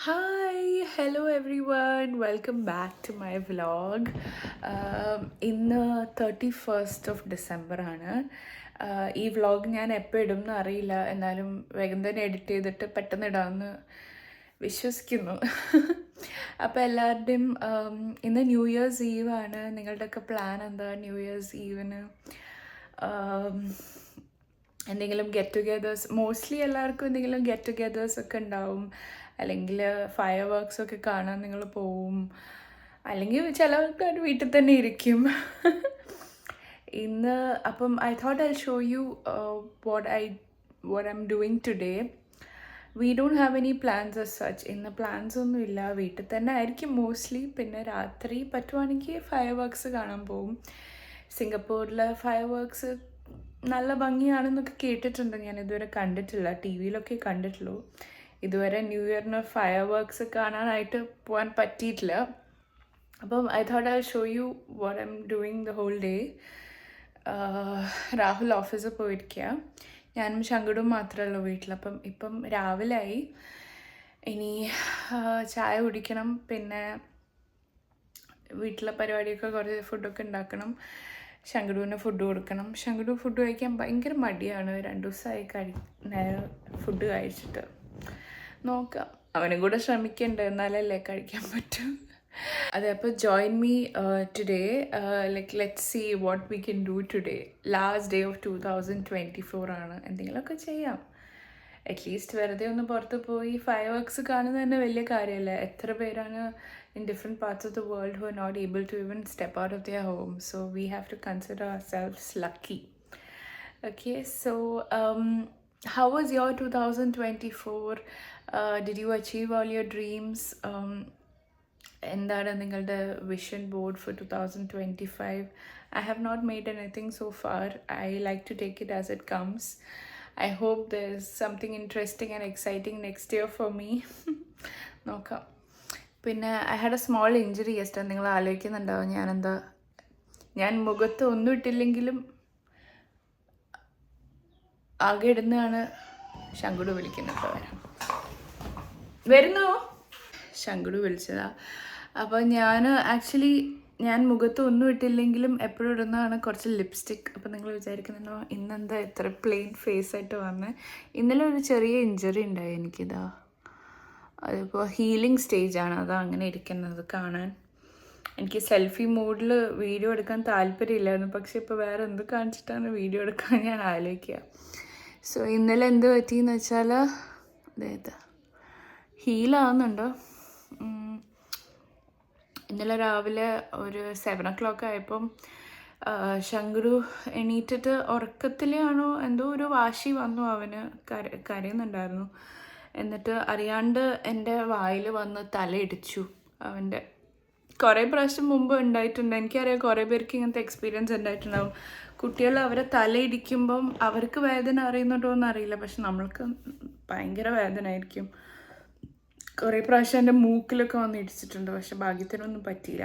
Hi, hello everyone. Welcome back to my vlog. ഇന്ന് 31st ആണ്. ഈ വ്ളോഗ് ഞാൻ എപ്പോൾ ഇടും എന്ന് അറിയില്ല, എന്നാലും വേഗം തന്നെ എഡിറ്റ് ചെയ്തിട്ട് പെട്ടെന്ന് ഇടാമെന്ന് വിശ്വസിക്കുന്നു. അപ്പോൾ എല്ലാവരുടെയും ഇന്ന് ന്യൂ ഇയേഴ്സ് ഈവ് ആണ്. നിങ്ങളുടെയൊക്കെ പ്ലാൻ എന്താ ന്യൂ ഇയേഴ്സ് ഈവിന്? എന്തെങ്കിലും ഗെറ്റ് ടുഗെദേഴ്സ്, മോസ്റ്റ്ലി എല്ലാവർക്കും എന്തെങ്കിലും ഗെറ്റ് ടുഗെദേഴ്സ് ഒക്കെ ഉണ്ടാവും, അല്ലെങ്കിൽ ഫയർ വർക്ക്സ് ഒക്കെ കാണാൻ നിങ്ങൾ പോവും, അല്ലെങ്കിൽ ചിലവർക്ക് അത് വീട്ടിൽ തന്നെ ഇരിക്കും. ഇന്ന് അപ്പം I thought I show U what I'm doing today. We don't have any plans as such. ഇന്ന് പ്ലാൻസ് ഒന്നും ഇല്ല, വീട്ടിൽ തന്നെ ആയിരിക്കും മോസ്റ്റ്ലി. പിന്നെ രാത്രി പറ്റുവാണെങ്കിൽ ഫയർ വർക്ക്സ് കാണാൻ പോവും. സിംഗപ്പൂരിലെ ഫയർ വർക്ക്സ് നല്ല ഭംഗിയാണെന്നൊക്കെ കേട്ടിട്ടുണ്ട്. ഞാൻ ഇതുവരെ കണ്ടിട്ടില്ല, ടി വിയിലൊക്കെ കണ്ടിട്ടുള്ളൂ. ഇതുവരെ ന്യൂ ഇയറിന് ഫയർ വർക്ക്സ് കാണാനായിട്ട് പോകാൻ പറ്റിയിട്ടില്ല. അപ്പം I thought I show you what I am doing the whole day. Rahul ഓഫീസിൽ പോയിരിക്കുക, ഞാനും ശങ്കടും മാത്രമേ ഉള്ളൂ വീട്ടിൽ. അപ്പം ഇപ്പം രാവിലെ ആയി, ഇനി ചായ കുടിക്കണം, പിന്നെ വീട്ടിലെ പരിപാടിയൊക്കെ കുറച്ച് ഫുഡൊക്കെ ഉണ്ടാക്കണം, ശങ്കടുവിന് ഫുഡ് കൊടുക്കണം. ശങ്കടു ഫുഡ് കഴിക്കാൻ ഭയങ്കര മടിയാണ്, 2 ദിവസമായി ഫുഡ് കഴിച്ചിട്ട്. നോക്കാം, അവനും കൂടെ ശ്രമിക്കണ്ടേ, എന്നാലല്ലേ കഴിക്കാൻ പറ്റൂ. അതെ, അപ്പോൾ join me today. Like let's see what we can do today. Last day of 2024 ആണ്. എന്തെങ്കിലുമൊക്കെ ചെയ്യാം. അറ്റ്ലീസ്റ്റ് വെറുതെ ഒന്ന് പുറത്ത് പോയി ഫയർ വർക്ക്സ് കാണുന്നത് തന്നെ വലിയ കാര്യമല്ലേ. എത്ര പേരാണ് in different parts of the world who are not able to even step out of their home. So we have to consider ourselves lucky. Okay, so how was your 2024? Did you achieve all your dreams? എന്താണ് നിങ്ങളുടെ vision board for 2025? I have not made anything so far. I like to take it as it comes. I hope there's something interesting and exciting next year for me. നോക്കാം. പിന്നെ I had A small injury yesterday. നിങ്ങൾ ആലോചിക്കുന്നുണ്ടാവും ഞാൻ മുഖത്ത് ഒന്നും ഇട്ടില്ലെങ്കിലും ആകെ ഇടുന്നതാണ്. ശങ്കുടു വിളിക്കുന്നത്, വരുന്നു. ശങ്കുടു വിളിച്ചതാ. അപ്പോൾ ഞാൻ മുഖത്ത് ഒന്നും ഇട്ടില്ലെങ്കിലും എപ്പോഴും ഇടുന്നതാണ് കുറച്ച് ലിപ്സ്റ്റിക്. അപ്പോൾ നിങ്ങൾ വിചാരിക്കുന്നുണ്ടോ ഇന്നെന്താ എത്ര പ്ലെയിൻ ഫേസ് ആയിട്ട് വന്നത്? ഇന്നലെ ഒരു ചെറിയ ഇഞ്ചുറി ഉണ്ടായി എനിക്കിതാ. അതിപ്പോൾ ഹീലിംഗ് സ്റ്റേജാണ്, അതാ അങ്ങനെ ഇരിക്കുന്നത് കാണാൻ. എനിക്ക് സെൽഫി മോഡിൽ വീഡിയോ എടുക്കാൻ താല്പര്യമില്ലായിരുന്നു, പക്ഷെ ഇപ്പോൾ വേറെ എന്ത് കാണിച്ചിട്ടാണ് വീഡിയോ എടുക്കാൻ ഞാൻ ആലോചിക്കുക. സോ ഇന്നലെ എന്ത് പറ്റിയെന്ന് വെച്ചാൽ, അതായത് ഹീലാവുന്നുണ്ടോ, ഇന്നലെ രാവിലെ ഒരു 7 o'clock ആയപ്പം ശങ്കുരു എണീറ്റിട്ട് ഉറക്കത്തിലാണോ എന്തോ ഒരു വാശി വന്നു, അവന് കരയുന്നുണ്ടായിരുന്നു. എന്നിട്ട് അറിയാണ്ട് എൻ്റെ വായിൽ വന്ന് തലയിടിച്ചു അവൻ്റെ. കുറേ പ്രാവശ്യം മുമ്പ് ഉണ്ടായിട്ടുണ്ട്, എനിക്കറിയാം കുറേ പേർക്ക് ഇങ്ങനത്തെ എക്സ്പീരിയൻസ് ഉണ്ടായിട്ടുണ്ടാവും. കുട്ടികൾ അവരെ തലയിടിക്കുമ്പം അവർക്ക് വേദന അറിയുന്നുണ്ടോ എന്നറിയില്ല, പക്ഷെ നമ്മൾക്ക് ഭയങ്കര വേദന ആയിരിക്കും. കുറേ പ്രാവശ്യം എൻ്റെ മൂക്കിലൊക്കെ വന്ന് ഇടിച്ചിട്ടുണ്ട്, പക്ഷെ ഭാഗ്യത്തിനൊന്നും പറ്റിയില്ല.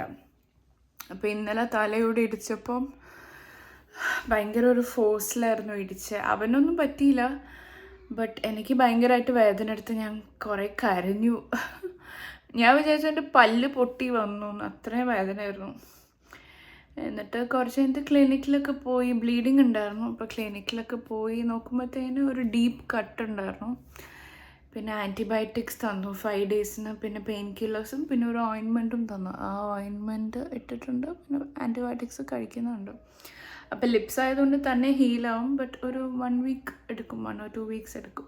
അപ്പോൾ ഇന്നലെ തലയോടെ ഇടിച്ചപ്പം ഭയങ്കര ഒരു ഫോഴ്സിലായിരുന്നു ഇടിച്ചത്. അവനൊന്നും പറ്റിയില്ല, ബട്ട് എനിക്ക് ഭയങ്കരമായിട്ട് വേദന എടുത്ത് ഞാൻ കുറേ കരഞ്ഞു. ഞാൻ വിചാരിച്ചു എൻ്റെ പല്ല് പൊട്ടി വന്നു, അത്രയും വേദനയായിരുന്നു. എന്നിട്ട് കുറച്ച് കഴിഞ്ഞിട്ട് ക്ലിനിക്കിലൊക്കെ പോയി, ബ്ലീഡിങ് ഉണ്ടായിരുന്നു. അപ്പോൾ ക്ലിനിക്കിലൊക്കെ പോയി നോക്കുമ്പോഴത്തേന് ഒരു ഡീപ്പ് കട്ട് ഉണ്ടായിരുന്നു. പിന്നെ ആൻറ്റിബയോട്ടിക്സ് തന്നു 5 days, പിന്നെ പെയിൻ കില്ലേഴ്സും പിന്നെ ഒരു ഓയിൻമെൻറ്റും തന്നു. ആ ഓയിൻമെൻറ്റ് ഇട്ടിട്ടുണ്ട്, പിന്നെ ആൻറ്റിബയോട്ടിക്സ് കഴിക്കുന്നുണ്ട്. അപ്പോൾ ലിപ്സ് ആയതുകൊണ്ട് തന്നെ ഹീലാവും, ബട്ട് ഒരു 1 week എടുക്കും, 1 or 2 weeks എടുക്കും.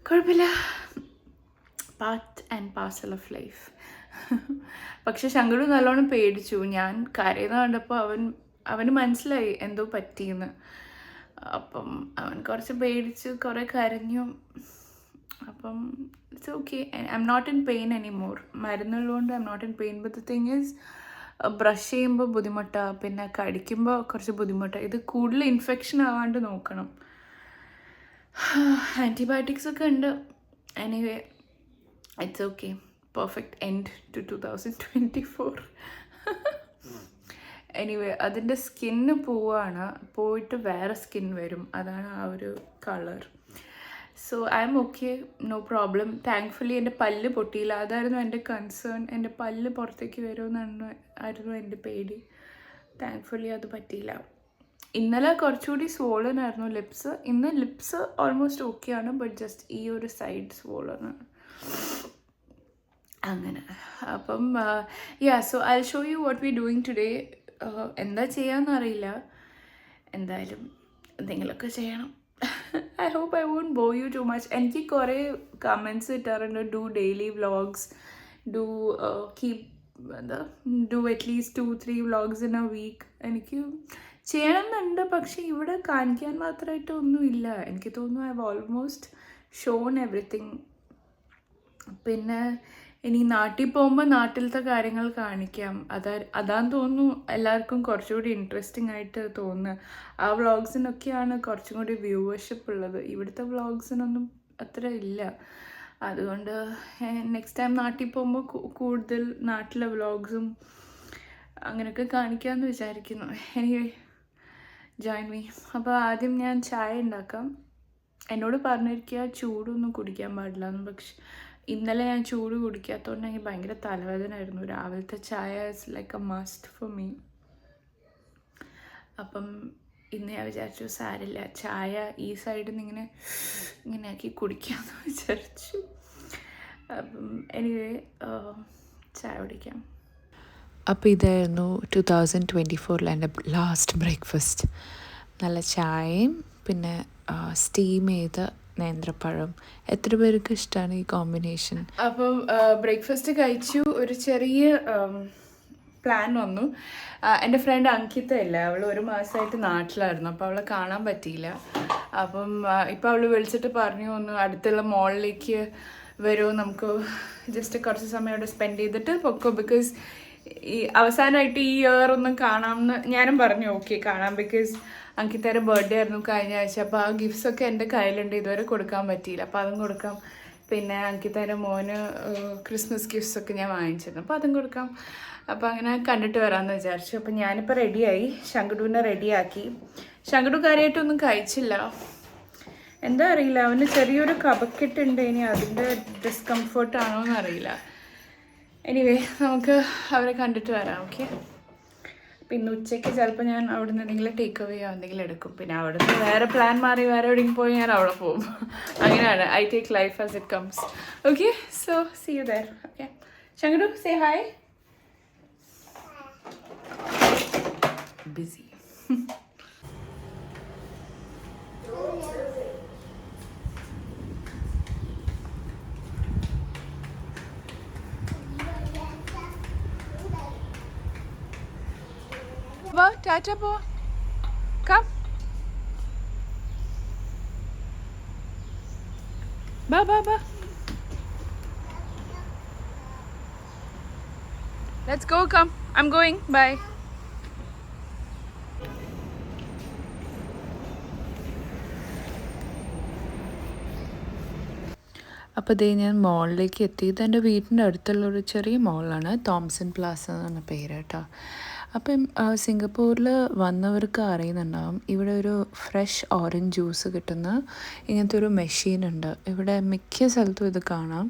കുഴപ്പമില്ല, part and parcel of life. പക്ഷെ ശങ്കടു നല്ലോണം പേടിച്ചു. ഞാൻ കരയുന്ന കണ്ടപ്പോൾ അവന് മനസ്സിലായി എന്തോ പറ്റിയെന്ന്. അപ്പം അവൻ കുറച്ച് പേടിച്ച് കുറേ കരഞ്ഞു. അപ്പം it's okay, I am not in pain anymore. മരുന്നുള്ളതുകൊണ്ട് I am not in pain. But the thing is, brush ചെയ്യുമ്പോൾ ബുദ്ധിമുട്ടാണ്, പിന്നെ കടിക്കുമ്പോൾ കുറച്ച് ബുദ്ധിമുട്ടാണ്. ഇത് കൂടുതൽ ഇൻഫെക്ഷൻ ആവാണ്ട് നോക്കണം. ആൻറ്റിബയോട്ടിക്സ് ഒക്കെ ഉണ്ട്. Anyway it's okay. Perfect end to 2024. Anyway അതിൻ്റെ സ്കിന്ന് പോവാണ്, പോയിട്ട് വേറെ സ്കിൻ വരും, അതാണ് ആ ഒരു colour. So I am okay, no problem. Thankfully എൻ്റെ പല്ല് പൊട്ടിയില്ല. അതായിരുന്നു എൻ്റെ കൺസേൺ. എൻ്റെ പല്ല് പുറത്തേക്ക് ആയിരുന്നു എൻ്റെ പേടി. താങ്ക്ഫുള്ളി അത് പറ്റിയില്ല. ഇന്നലെ കുറച്ചുകൂടി സ്വോളൻ ആയിരുന്നു ലിപ്സ്. ഇന്ന് ലിപ്സ് ഓൾമോസ്റ്റ് ഓക്കെയാണ്, ബട്ട് ജസ്റ്റ് ഈ ഒരു സൈഡ് സ്വോളനാണ്. അങ്ങനെ അപ്പം so I show you what we doing today. എന്താ ചെയ്യാമെന്നറിയില്ല, എന്തായാലും എന്തെങ്കിലുമൊക്കെ ചെയ്യണം. I hope I won't bore you too much. എനിക്ക് കുറേ കമൻറ്റ്സ് കിട്ടാറുണ്ട്, do daily vlogs, do do at least 2-3 vlogs in a week. എനിക്ക് ചെയ്യണമെന്നുണ്ട്, പക്ഷെ ഇവിടെ കാണിക്കാൻ മാത്രമായിട്ട് ഒന്നുമില്ല. എനിക്ക് തോന്നുന്നു I have almost shown everything. പിന്നെ ഇനി നാട്ടിൽ പോകുമ്പോൾ നാട്ടിലത്തെ കാര്യങ്ങൾ കാണിക്കാം. അതാന്ന് തോന്നുന്നു എല്ലാവർക്കും കുറച്ചുകൂടി ഇൻട്രസ്റ്റിംഗ് ആയിട്ട് തോന്നുന്നത്. ആ വ്ളോഗ്സിനൊക്കെയാണ് കുറച്ചും കൂടി വ്യൂവർഷിപ്പ് ഉള്ളത്. ഇവിടുത്തെ വ്ളോഗ്സിനൊന്നും അത്ര ഇല്ല. അതുകൊണ്ട് നെക്സ്റ്റ് ടൈം നാട്ടിൽ പോകുമ്പോൾ കൂടുതൽ നാട്ടിലെ വ്ളോഗ്സും അങ്ങനെയൊക്കെ കാണിക്കാമെന്ന് വിചാരിക്കുന്നു. Anyway, join me. അപ്പോൾ ആദ്യം ഞാൻ ചായ ഉണ്ടാക്കാം. എന്നോട് പറഞ്ഞിരിക്കുക ചൂടൊന്നും കുടിക്കാൻ പാടില്ല എന്ന്. പക്ഷെ ഇന്നലെ ഞാൻ ചൂട് കുടിക്കാത്തതുകൊണ്ട് എനിക്ക് ഭയങ്കര തലവേദന ആയിരുന്നു. രാവിലത്തെ ചായ is like A must for me. അപ്പം ഇന്ന് ഞാൻ വിചാരിച്ചു സാരില്ല, ചായ ഈ സൈഡിൽ നിന്ന് ഇങ്ങനെ ആക്കി കുടിക്കാമെന്ന് വിചാരിച്ചു. അപ്പം എനിവേ ചായ കുടിക്കാം. അപ്പോൾ ഇതായിരുന്നു 2024 എൻ്റെ ലാസ്റ്റ് ബ്രേക്ക്ഫാസ്റ്റ്. നല്ല ചായയും പിന്നെ സ്റ്റീം ചെയ്ത നേന്ത്രപ്പഴം. എത്ര പേർക്ക് ഇഷ്ടമാണ് ഈ കോമ്പിനേഷൻ? അപ്പം ബ്രേക്ക്ഫാസ്റ്റ് കഴിച്ചു. ഒരു ചെറിയ പ്ലാൻ വന്നു. എൻ്റെ ഫ്രണ്ട് അങ്കിത ഇല്ല, അവൾ 1 മാസമായിട്ട് നാട്ടിലായിരുന്നു. അപ്പോൾ അവളെ കാണാൻ പറ്റിയില്ല. അപ്പം ഇപ്പോൾ അവൾ വിളിച്ചിട്ട് പറഞ്ഞു ഒന്ന് അടുത്തുള്ള മോളിലേക്ക് വരുമോ, നമുക്ക് ജസ്റ്റ് കുറച്ച് സമയം അവിടെ സ്പെൻഡ് ചെയ്തിട്ട് പൊക്കോ. ബിക്കോസ് ഈ അവസാനമായിട്ട് ഈ ഇയർ ഒന്നും കാണാമെന്ന് ഞാനും പറഞ്ഞു. ഓക്കെ കാണാം, ബിക്കോസ് അങ്കിത്തയുടെ ബർത്ത്ഡേ ആയിരുന്നു കഴിഞ്ഞ ആഴ്ച. അപ്പോൾ ആ ഗിഫ്റ്റ്സൊക്കെ എൻ്റെ കയ്യിലുണ്ട്, ഇതുവരെ കൊടുക്കാൻ പറ്റിയില്ല. അപ്പോൾ അതും കൊടുക്കാം. പിന്നെ അങ്കിത്തയുടെ മോന് ക്രിസ്മസ് ഗിഫ്റ്റ്സൊക്കെ ഞാൻ വാങ്ങിച്ചിരുന്നു, അപ്പോൾ അതും കൊടുക്കാം. അപ്പോൾ അങ്ങനെ കണ്ടിട്ട് വരാമെന്ന് വിചാരിച്ചു. അപ്പോൾ ഞാനിപ്പോൾ റെഡിയായി, ശങ്കടുവിനെ റെഡിയാക്കി. ശങ്കടു കാര്യമായിട്ടൊന്നും കഴിച്ചില്ല, എന്താ അറിയില്ല, അവന് ചെറിയൊരു കഫക്കെട്ടുണ്ട്. ഇനി അതിൻ്റെ ഡിസ്കംഫർട്ടാണോ എന്നറിയില്ല. എനിവേ, നമുക്ക് അവരെ കണ്ടിട്ട് വരാം. ഓക്കെ. പിന്നെ ഉച്ചയ്ക്ക് ചിലപ്പോൾ ഞാൻ അവിടെ നിന്ന് എന്തെങ്കിലും ടേക്ക് അവേ എന്തെങ്കിലും എടുക്കും. പിന്നെ അവിടെ നിന്ന് വേറെ പ്ലാൻ മാറി വേറെ എവിടെയെങ്കിലും പോയി ഞാൻ അവിടെ പോകും. അങ്ങനെയാണ്. I take life as it comes. Okay, so see you there. Okay Shankadu, say hi. Busy. Tata po. Come. Ba. Let's go, come. I'm going. Bye. അപ്പോൾ ഇതേ ഞാൻ മോളിലേക്ക് എത്തി. ഇത് എൻ്റെ വീടിൻ്റെ അടുത്തുള്ളൊരു ചെറിയ മോളാണ്, തോംസൺ പ്ലാസ എന്നാണ് പേര് കേട്ടോ. അപ്പം സിംഗപ്പൂരിൽ വന്നവർക്ക് അറിയുന്നുണ്ടാവും, ഇവിടെ ഒരു ഫ്രഷ് ഓറഞ്ച് ജ്യൂസ് കിട്ടുന്ന ഇങ്ങനത്തെ ഒരു മെഷീനുണ്ട്. ഇവിടെ മിക്ക സ്ഥലത്തും ഇത് കാണാം.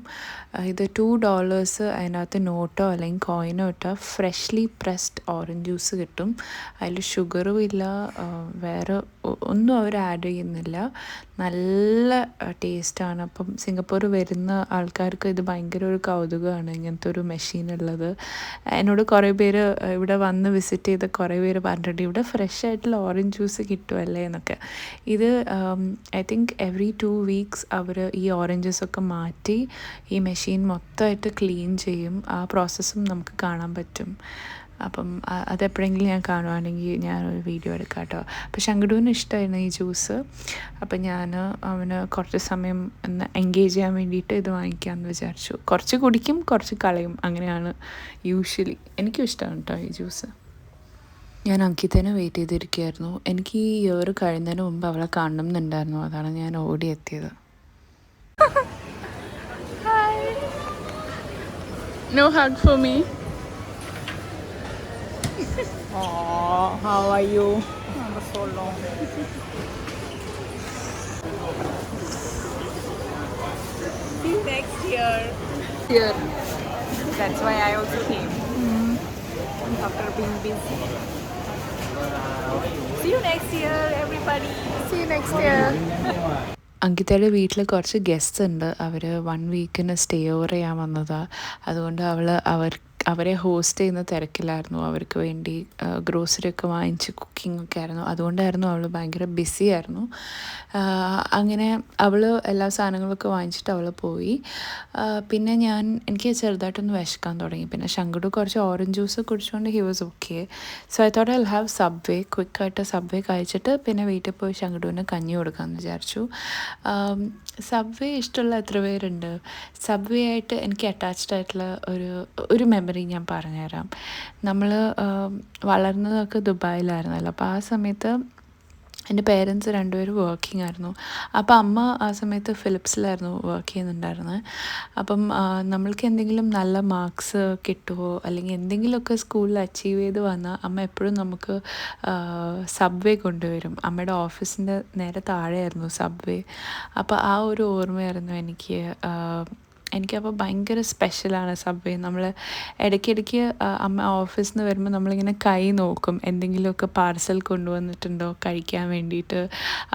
ഇത് $2 അതിനകത്ത് നോട്ടോ അല്ലെങ്കിൽ കോയിനോ ഇട്ടാൽ ഫ്രഷ്ലി പ്രസ്ഡ് ഓറഞ്ച് ജ്യൂസ് കിട്ടും. അതിൽ ഷുഗറും ഇല്ല, വേറെ ഒന്നും അവർ ആഡ് ചെയ്യുന്നില്ല. നല്ല ടേസ്റ്റാണ്. അപ്പം സിംഗപ്പൂർ വരുന്ന ആൾക്കാർക്ക് ഇത് ഭയങ്കര ഒരു കൗതുകമാണ് ഇങ്ങനത്തെ ഒരു മെഷീൻ ഉള്ളത്. എന്നോട് കുറേ പേര് ഇവിടെ വന്ന് വിസിറ്റ് ചെയ്ത് കുറേ പേര് പറഞ്ഞിട്ടുണ്ട് ഇവിടെ ഫ്രഷ് ആയിട്ടുള്ള ഓറഞ്ച് ജ്യൂസ് കിട്ടുമല്ലേ എന്നൊക്കെ. ഇത് ഐ തിങ്ക് എവറി 2 weeks അവർ ഈ ഓറഞ്ചസൊക്കെ മാറ്റി ഈ മെഷീൻ മൊത്തമായിട്ട് ക്ലീൻ ചെയ്യും. ആ പ്രോസസ്സും നമുക്ക് കാണാൻ പറ്റും. അപ്പം അതെപ്പോഴെങ്കിലും ഞാൻ കാണുവാണെങ്കിൽ ഞാനൊരു വീഡിയോ എടുക്കാം കേട്ടോ. അപ്പോൾ ശങ്കടുവിന് ഇഷ്ടമായിരുന്നു ഈ ജ്യൂസ്. അപ്പം ഞാൻ അവന് കുറച്ച് സമയം ഒന്ന് എൻഗേജ് ചെയ്യാൻ വേണ്ടിയിട്ട് ഇത് വാങ്ങിക്കാമെന്ന് വിചാരിച്ചു. കുറച്ച് കുടിക്കും, കുറച്ച് കളയും, അങ്ങനെയാണ് യൂഷ്വലി. എനിക്കും ഇഷ്ടമാണ് കേട്ടോ ഈ ജ്യൂസ്. ഞാൻ അങ്കിതനെ വെയിറ്റ് ചെയ്തിരിക്കുകയായിരുന്നു. എനിക്ക് ഈ ഇയർ കഴിയുന്നതിന് മുമ്പ് അവളെ കാണണം എന്നുണ്ടായിരുന്നു, അതാണ് ഞാൻ ഓടിയെത്തിയത്. No hug for me. Oh, how are you? So long. See you next year. Here. That's why I also came. After being busy. See you next year, everybody. See you next year. അങ്കിതയുടെ വീട്ടിൽ കുറച്ച് ഗെസ്റ്റ്സ് ഉണ്ട്. അവർ 1 വീക്കിന് stay over ചെയ്യാൻ വന്നതാണ്. അതുകൊണ്ട് അവരെ host ചെയ്യുന്ന തിരക്കിലായിരുന്നു. അവർക്ക് വേണ്ടി ഗ്രോസറി ഒക്കെ വാങ്ങിച്ച് കുക്കിംഗ് ഒക്കെ ആയിരുന്നു. അതുകൊണ്ടായിരുന്നു അവൾ ഭയങ്കര ബിസി ആയിരുന്നു. അങ്ങനെ അവൾ എല്ലാ സാധനങ്ങളൊക്കെ വാങ്ങിച്ചിട്ട് അവൾ പോയി. പിന്നെ എനിക്ക് ചെറുതായിട്ടൊന്ന് വിശക്കാൻ തുടങ്ങി. പിന്നെ ശങ്കടു കുറച്ച് ഓറഞ്ച് ജ്യൂസ് കുടിച്ചുകൊണ്ട് he was okay. So I thought I will have Subway. ക്വിക്കായിട്ട് സബ്വേ കഴിച്ചിട്ട് പിന്നെ വീട്ടിൽ പോയി ശങ്കടുവിന് കഞ്ഞി കൊടുക്കാമെന്ന് വിചാരിച്ചു. സബ്വേ ഇഷ്ടമുള്ള എത്ര പേരുണ്ട്? സബ്വേ ആയിട്ട് എനിക്ക് അറ്റാച്ച്ഡ് ആയിട്ടുള്ള ഒരു മെമ്മറി ഞാൻ പറഞ്ഞുതരാം. നമ്മൾ വളർന്നതൊക്കെ ദുബായിലായിരുന്നല്ലോ. അപ്പോൾ ആ സമയത്ത് എൻ്റെ പേരൻസ് രണ്ടുപേരും വർക്കിംഗ് ആയിരുന്നു. അപ്പോൾ അമ്മ ആ സമയത്ത് ഫിലിപ്സിലായിരുന്നു വർക്ക് ചെയ്യുന്നുണ്ടായിരുന്നത്. അപ്പം നമ്മൾക്ക് എന്തെങ്കിലും നല്ല മാർക്സ് കിട്ടുമോ അല്ലെങ്കിൽ എന്തെങ്കിലുമൊക്കെ സ്കൂളിൽ അച്ചീവ് ചെയ്ത് വന്നാൽ അമ്മ എപ്പോഴും നമുക്ക് സബ്വേ കൊണ്ടുവരും. അമ്മയുടെ ഓഫീസിൻ്റെ നേരെ താഴെയായിരുന്നു സബ്വേ. അപ്പോൾ ആ ഒരു ഓർമ്മയായിരുന്നു എനിക്കപ്പോൾ ഭയങ്കര സ്പെഷ്യലാണ് സബ്വേ. നമ്മൾ ഇടയ്ക്കിടയ്ക്ക് അമ്മ ഓഫീസിൽ നിന്ന് വരുമ്പോൾ നമ്മളിങ്ങനെ കൈ നോക്കും എന്തെങ്കിലുമൊക്കെ പാർസൽ കൊണ്ടുവന്നിട്ടുണ്ടോ കഴിക്കാൻ വേണ്ടിയിട്ട്.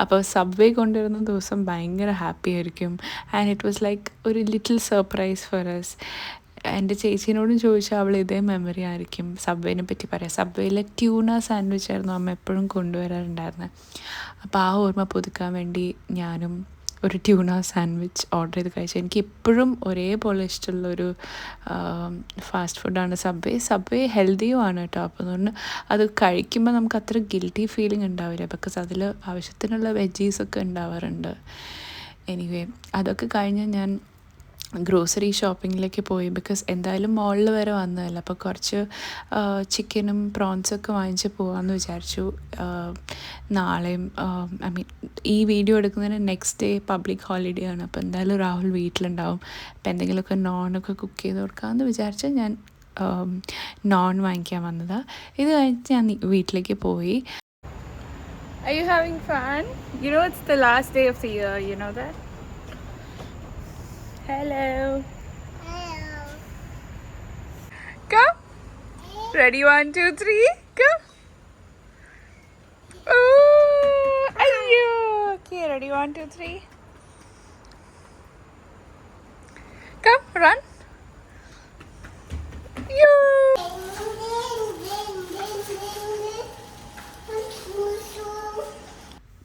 അപ്പോൾ സബ്വേ കൊണ്ടുവരുന്ന ദിവസം ഭയങ്കര ഹാപ്പി ആയിരിക്കും. ആൻഡ് ഇറ്റ് വാസ് ലൈക്ക് ഒരു ലിറ്റിൽ സർപ്രൈസ് ഫോർ അസ്. എൻ്റെ ചേച്ചീനോടും ചോദിച്ചാൽ അവൾ ഇതേ മെമ്മറി ആയിരിക്കും സബ്വേനെ പറ്റി പറയാം. സബ്വേയിലെ ട്യൂണ സാൻഡ്വിച്ച് ആയിരുന്നു അമ്മ എപ്പോഴും കൊണ്ടുവരാറുണ്ടായിരുന്നത്. അപ്പോൾ ആ ഓർമ്മ പുതുക്കാൻ വേണ്ടി ഞാനും ഒരു ട്യൂണ സാൻഡ്വിച്ച് ഓർഡർ ചെയ്ത് കഴിച്ചു. എനിക്ക് ഇപ്പോഴും ഒരേപോലെ ഇഷ്ടമുള്ളൊരു ഫാസ്റ്റ് ഫുഡാണ് സബ്വേ ഹെൽത്തിയുമാണ് കേട്ടോ. അപ്പോൾ അതുകൊണ്ട് അത് കഴിക്കുമ്പോൾ നമുക്ക് അത്ര ഗിൽറ്റി ഫീലിംഗ് ഉണ്ടാവില്ല. ബിക്കോസ് അതിൽ ആവശ്യത്തിനുള്ള വെജീസൊക്കെ ഉണ്ടാവാറുണ്ട്. എനിവേ അതൊക്കെ കഴിഞ്ഞ് ഞാൻ ഗ്രോസറി ഷോപ്പിങ്ങിലേക്ക് പോയി. ബിക്കോസ് എന്തായാലും മോളിൽ വരെ വന്നതല്ല. അപ്പോൾ കുറച്ച് ചിക്കനും പ്രോൺസൊക്കെ വാങ്ങിച്ച് പോകാമെന്ന് വിചാരിച്ചു. നാളെയും ഈ വീഡിയോ എടുക്കുന്നതിന് നെക്സ്റ്റ് ഡേ പബ്ലിക് ഹോളിഡേ ആണ്. അപ്പോൾ എന്തായാലും രാഹുൽ വീട്ടിലുണ്ടാവും. അപ്പോൾ എന്തെങ്കിലുമൊക്കെ നോണൊക്കെ കുക്ക് ചെയ്ത് കൊടുക്കാമെന്ന് വിചാരിച്ച് ഞാൻ നോൺ വാങ്ങിക്കാൻ വന്നതാണ്. ഇത് കഴിഞ്ഞിട്ട് ഞാൻ വീട്ടിലേക്ക് പോയി. Are you having fun? You know it's the last day of the year, you know that? Hello. Hello. Come. Ready, 1, 2, 3. Come. Oh, ayyo. Okay, ready, 1, 2, 3. Come, run. You.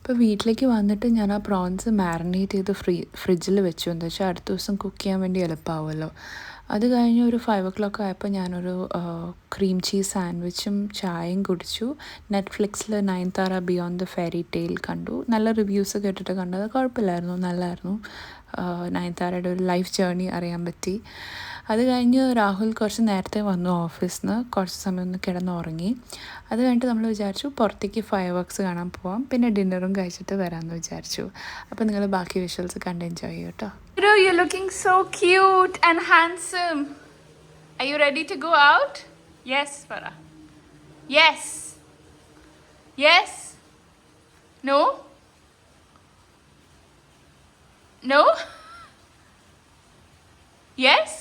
ഇപ്പോൾ വീട്ടിലേക്ക് വന്നിട്ട് ഞാൻ ആ പ്രോൺസ് മാരിനേറ്റ് ചെയ്ത് ഫ്രിഡ്ജിൽ വെച്ചു. എന്താ വെച്ചാൽ അടുത്ത ദിവസം കുക്ക് ചെയ്യാൻ വേണ്ടി എളുപ്പമാവുമല്ലോ. അത് കഴിഞ്ഞ് ഒരു 5 o'clock ആയപ്പോൾ ഞാനൊരു ക്രീം ചീസ് സാൻഡ്വിച്ചും ചായയും കുടിച്ചു. നെറ്റ്ഫ്ലിക്സിൽ Nayanthara beyond the fairy tale കണ്ടു. നല്ല റിവ്യൂസ് കേട്ടിട്ട് കണ്ടത്. കുഴപ്പമില്ലായിരുന്നു, നല്ലതായിരുന്നു. നയൻതാരയുടെ ഒരു ലൈഫ് ജേർണി അറിയാൻ പറ്റി. അത് കഴിഞ്ഞ് രാഹുൽ കുറച്ച് നേരത്തെ വന്നു ഓഫീസിൽ നിന്ന്. കുറച്ച് സമയം ഒന്ന് കിടന്നുറങ്ങി. അത് കഴിഞ്ഞിട്ട് നമ്മൾ വിചാരിച്ചു പുറത്തേക്ക് ഫയർവർക്സ് കാണാൻ പോവാം. പിന്നെ ഡിന്നറും കഴിച്ചിട്ട് വരാമെന്ന് വിചാരിച്ചു. അപ്പോൾ നിങ്ങൾ ബാക്കി വിഷ്വൽസ് കണ്ട് എൻജോയ് ചെയ്യും കേട്ടോ. You're looking so cute and handsome. Are you ready to go out? Yes, Farah. Yes. Yes. No. No. Yes.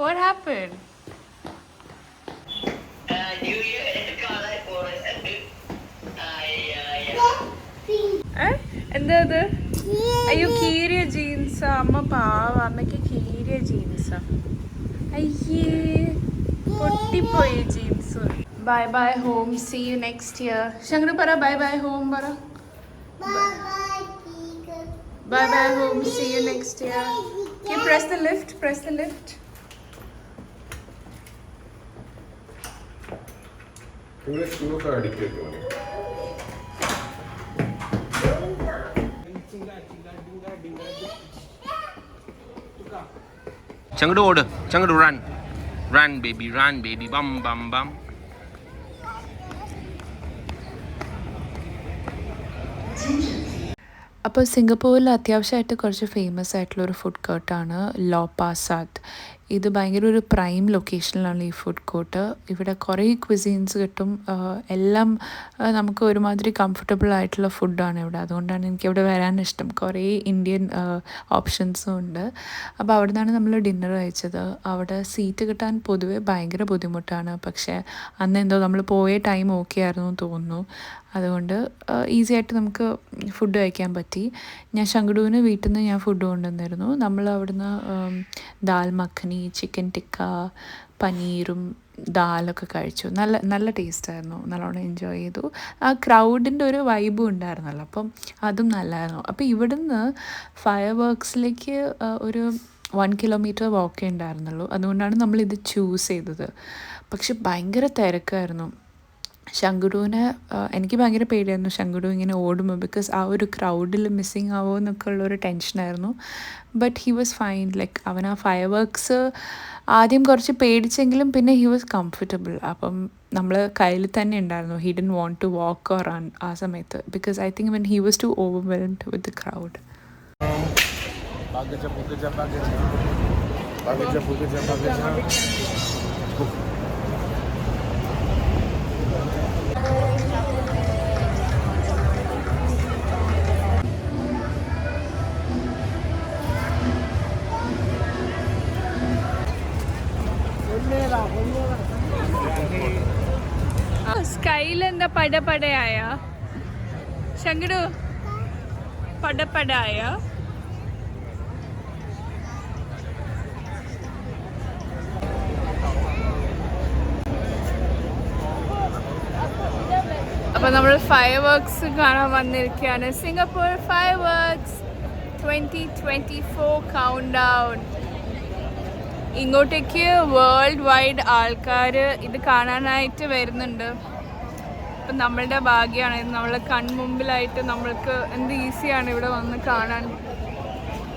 What happened? എന്താ അത്? അയ്യോ, കീറിയ ജീൻസാ. അമ്മ പാവ, അമ്മയ്ക്ക് കീറിയ ജീൻസാ. അയ്യേ, പൊട്ടിപ്പോയി jeans. Bye bye home, see you next year. Shankar പറ ബൈ ബൈ ഹോം പറ. Bye bye home, see you next year. Okay, press the lift, press the lift. पूरे स्कूल का एडिकेट हो रहा है. Changudu order. Changudu run. Run baby, bum bum bum. അപ്പോൾ സിംഗപ്പൂരിൽ അത്യാവശ്യമായിട്ട് കുറച്ച് ഫേമസ് ആയിട്ടുള്ളൊരു ഫുഡ് കോർട്ടാണ് ലോ പാസാത്ത്. ഇത് ഭയങ്കര ഒരു പ്രൈം ലൊക്കേഷനിലാണ് ഈ ഫുഡ് കോർട്ട്. ഇവിടെ കുറേ ക്വിസീൻസ് കിട്ടും. എല്ലാം നമുക്ക് ഒരുമാതിരി കംഫർട്ടബിൾ ആയിട്ടുള്ള ഫുഡാണ് ഇവിടെ. അതുകൊണ്ടാണ് എനിക്കിവിടെ വരാൻ ഇഷ്ടം. കുറേ ഇന്ത്യൻ ഓപ്ഷൻസും ഉണ്ട്. അപ്പോൾ അവിടെ നിന്നാണ് നമ്മൾ ഡിന്നർ കഴിച്ചത്. അവിടെ സീറ്റ് കിട്ടാൻ പൊതുവെ ഭയങ്കര ബുദ്ധിമുട്ടാണ്. പക്ഷേ അന്ന് എന്തോ നമ്മൾ പോയ ടൈം ഓക്കെ ആയിരുന്നു തോന്നുന്നു. അതുകൊണ്ട് ഈസി ആയിട്ട് നമുക്ക് ഫുഡ് കഴിക്കാൻ പറ്റി. ഞാൻ ശങ്കടുവിന് വീട്ടിൽ നിന്ന് ഞാൻ ഫുഡ് കൊണ്ടുവന്നിരുന്നു. നമ്മൾ അവിടുന്ന് ദാൽ മഖനി, ചിക്കൻ ടിക്ക, പനീറും ദാലൊക്കെ കഴിച്ചു. നല്ല ടേസ്റ്റായിരുന്നു. നല്ലോണം എൻജോയ് ചെയ്തു. ആ ക്രൗഡിൻ്റെ ഒരു വൈബും ഉണ്ടായിരുന്നല്ലോ, അപ്പം അതും നല്ലതായിരുന്നു. അപ്പോൾ ഇവിടുന്ന് ഫയർ വർക്സിലേക്ക് ഒരു 1 കിലോമീറ്റർ വാക്കേ ഉണ്ടായിരുന്നുള്ളൂ. അതുകൊണ്ടാണ് നമ്മളിത് ചൂസ് ചെയ്തത്. പക്ഷെ ഭയങ്കര തിരക്കായിരുന്നു. ശങ്കുടുവിനെ എനിക്ക് ഭയങ്കര പേടിയായിരുന്നു ശങ്കുടു ഇങ്ങനെ ഓടുമ്പോൾ. ബിക്കോസ് ആ ഒരു ക്രൗഡിൽ മിസ്സിങ് ആവുമോ എന്നൊക്കെ ഉള്ളൊരു ടെൻഷനായിരുന്നു. But he was fine. Like അവൻ ആ ഫയർ വർക്ക്സ് ആദ്യം കുറച്ച് പേടിച്ചെങ്കിലും പിന്നെ ഹി വാസ് കംഫർട്ടബിൾ. അപ്പം നമ്മൾ കയ്യിൽ തന്നെ ഉണ്ടായിരുന്നു. He didn't want to walk or run ആ സമയത്ത്. Because I think when he was too overwhelmed with the crowd. സ്കൈൽ എന്താ പടപടയായ ശങ്കടു? പടപടയായ അപ്പോൾ നമ്മൾ ഫയർ വർക്ക്സ് കാണാൻ വന്നിരിക്കുകയാണ്. Singapore fire works 2024 count down. ഇങ്ങോട്ടേക്ക് വേൾഡ് വൈഡ് ആൾക്കാർ ഇത് കാണാനായിട്ട് വരുന്നുണ്ട്. അപ്പം നമ്മളുടെ ഭാഗ്യമാണ്. ഇത് നമ്മളെ കൺമുമ്പിലായിട്ട് നമ്മൾക്ക് എന്ത് ഈസിയാണ് ഇവിടെ വന്ന് കാണാൻ.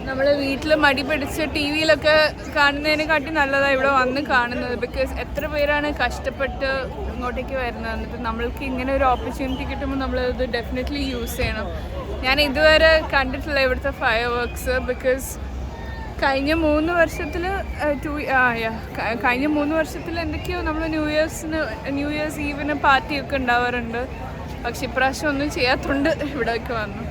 നമ്മൾ വീട്ടിൽ മടി പിടിച്ച് ടി വിയിലൊക്കെ കാണുന്നതിനെക്കാട്ടി നല്ലതാണ് ഇവിടെ വന്ന് കാണുന്നത്. ബിക്കോസ് എത്ര പേരാണ് കഷ്ടപ്പെട്ട് ഇങ്ങോട്ടേക്ക് വരുന്നത്. എന്നിട്ട് നമ്മൾക്ക് ഇങ്ങനെ ഒരു ഓപ്പർച്യൂണിറ്റി കിട്ടുമ്പോൾ നമ്മളത് ഡെഫിനറ്റ്ലി യൂസ് ചെയ്യണം. ഞാൻ ഇതുവരെ കണ്ടിട്ടില്ല ഇവിടുത്തെ ഫയർ വർക്ക്സ്. ബിക്കോസ് കഴിഞ്ഞ 3 വർഷത്തിൽ എന്തൊക്കെയോ നമ്മൾ ന്യൂ ഇയേഴ്സ് ഈവിന് പാർട്ടിയൊക്കെ ഉണ്ടാവാറുണ്ട്. പക്ഷെ ഇപ്രാവശ്യം ഒന്നും ചെയ്യാത്തതുകൊണ്ട് ഇവിടെയൊക്കെ വന്നു.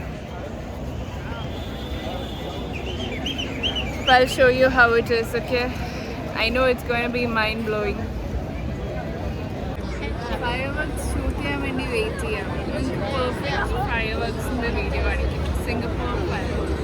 I'll show you how it is, okay? I know it's going to be mind-blowing. Fireworks shoot ചെയ്യാൻ വേണ്ടി വെയിറ്റ് ചെയ്യാം. നിങ്ങൾക്ക് പെർഫെക്റ്റ് ഫയർവർക്സിൻ്റെ വീഡിയോ കാണിക്കും. Singapore fireworks.